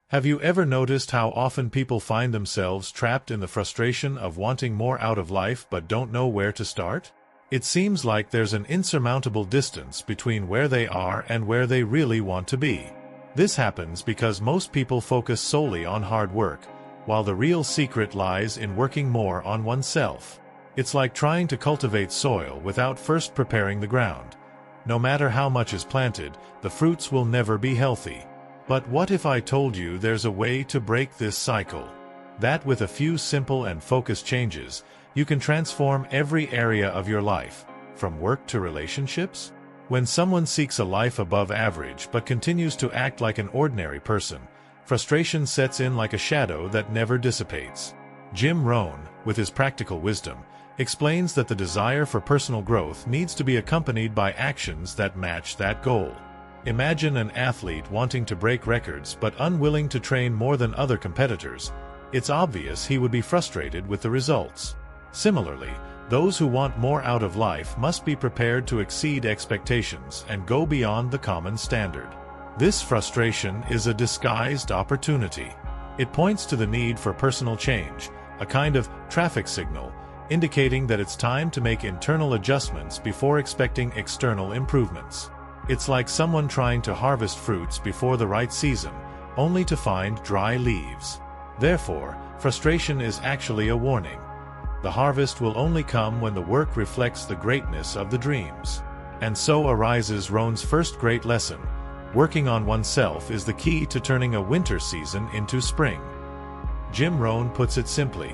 Have you ever noticed how often people find themselves trapped in the frustration of wanting more out of life but don't know where to start? It seems like there's an insurmountable distance between where they are and where they really want to be. This happens because most people focus solely on hard work, while the real secret lies in working more on oneself. It's like trying to cultivate soil without first preparing the ground. No matter how much is planted, the fruits will never be healthy. But what if I told you there's a way to break this cycle? That with a few simple and focused changes, you can transform every area of your life, from work to relationships. When someone seeks a life above average but continues to act like an ordinary person, frustration sets in like a shadow that never dissipates. Jim Rohn, with his practical wisdom, explains that the desire for personal growth needs to be accompanied by actions that match that goal. Imagine an athlete wanting to break records but unwilling to train more than other competitors. It's obvious he would be frustrated with the results. Similarly, those who want more out of life must be prepared to exceed expectations and go beyond the common standard. This frustration is a disguised opportunity. It points to the need for personal change, a kind of traffic signal, indicating that it's time to make internal adjustments before expecting external improvements. It's like someone trying to harvest fruits before the right season, only to find dry leaves. Therefore, frustration is actually a warning. The harvest will only come when the work reflects the greatness of the dreams. And so arises Rohn's first great lesson. Working on oneself is the key to turning a winter season into spring. Jim Rohn puts it simply: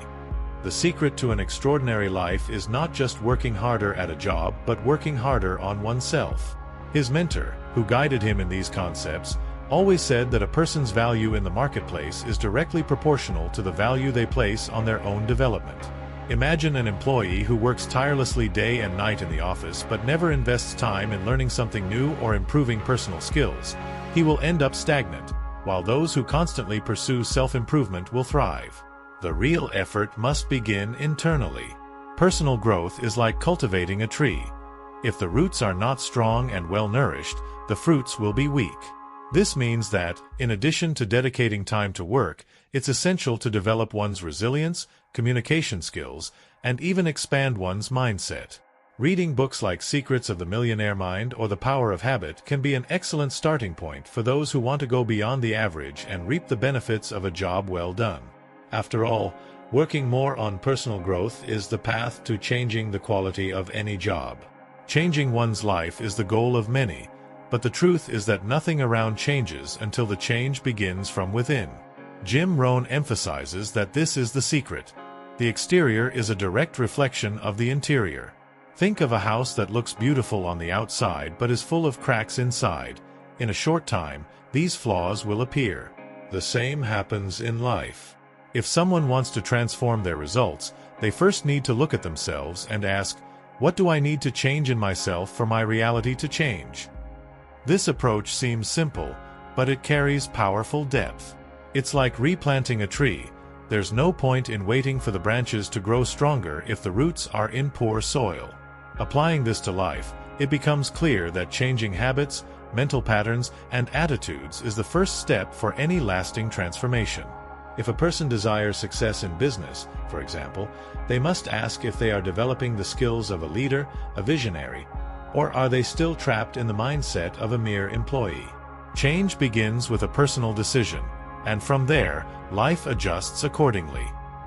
the secret to an extraordinary life is not just working harder at a job, but working harder on oneself. His mentor, who guided him in these concepts, always said that a person's value in the marketplace is directly proportional to the value they place on their own development. Imagine an employee who works tirelessly day and night in the office but never invests time in learning something new or improving personal skills. He will end up stagnant, while those who constantly pursue self-improvement will thrive. The real effort must begin internally. Personal growth is like cultivating a tree. If the roots are not strong and well-nourished, the fruits will be weak. This means that, in addition to dedicating time to work, it's essential to develop one's resilience, communication skills, and even expand one's mindset. Reading books like Secrets of the Millionaire Mind or The Power of Habit can be an excellent starting point for those who want to go beyond the average and reap the benefits of a job well done. After all, working more on personal growth is the path to changing the quality of any job. Changing one's life is the goal of many, but the truth is that nothing around changes until the change begins from within. Jim Rohn emphasizes that this is the secret. The exterior is a direct reflection of the interior. Think of a house that looks beautiful on the outside but is full of cracks inside. In a short time, these flaws will appear. The same happens in life. If someone wants to transform their results, they first need to look at themselves and ask, what do I need to change in myself for my reality to change? This approach seems simple, but it carries powerful depth. It's like replanting a tree. There's no point in waiting for the branches to grow stronger if the roots are in poor soil. Applying this to life, it becomes clear that changing habits, mental patterns, and attitudes is the first step for any lasting transformation. If a person desires success in business, for example, they must ask if they are developing the skills of a leader, a visionary, or are they still trapped in the mindset of a mere employee? Change begins with a personal decision, and from there, life adjusts accordingly.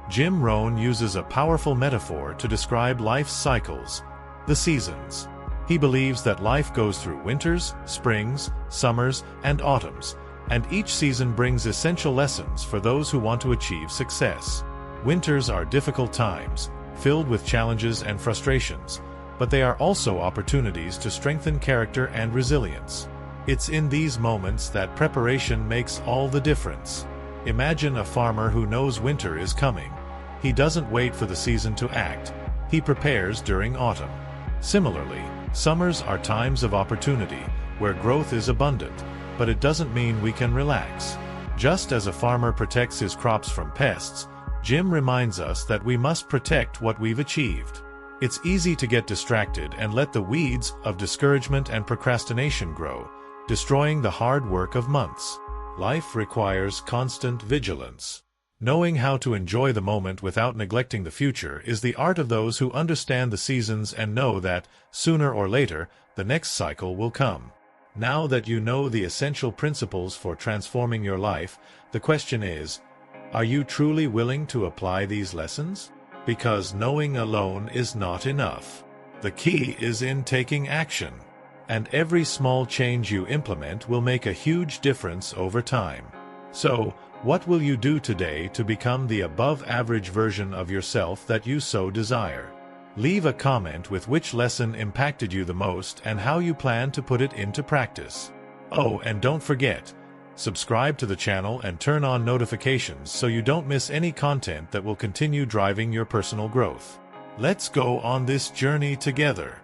Jim Rohn uses a powerful metaphor to describe life's cycles: the seasons. He believes that life goes through winters, springs, summers, and autumns, and each season brings essential lessons for those who want to achieve success. Winters are difficult times, filled with challenges and frustrations, but they are also opportunities to strengthen character and resilience. It's in these moments that preparation makes all the difference. Imagine a farmer who knows winter is coming. He doesn't wait for the season to act. He prepares during autumn. Similarly, summers are times of opportunity, where growth is abundant, but it doesn't mean we can relax. Just as a farmer protects his crops from pests, Jim reminds us that we must protect what we've achieved. It's easy to get distracted and let the weeds of discouragement and procrastination grow, destroying the hard work of months. Life requires constant vigilance. Knowing how to enjoy the moment without neglecting the future is the art of those who understand the seasons and know that, sooner or later, the next cycle will come. Now that you know the essential principles for transforming your life, the question is, are you truly willing to apply these lessons? Because knowing alone is not enough. The key is in taking action. And every small change you implement will make a huge difference over time. So, what will you do today to become the above-average version of yourself that you so desire? Leave a comment with which lesson impacted you the most and how you plan to put it into practice. Oh, and don't forget, subscribe to the channel and turn on notifications so you don't miss any content that will continue driving your personal growth. Let's go on this journey together.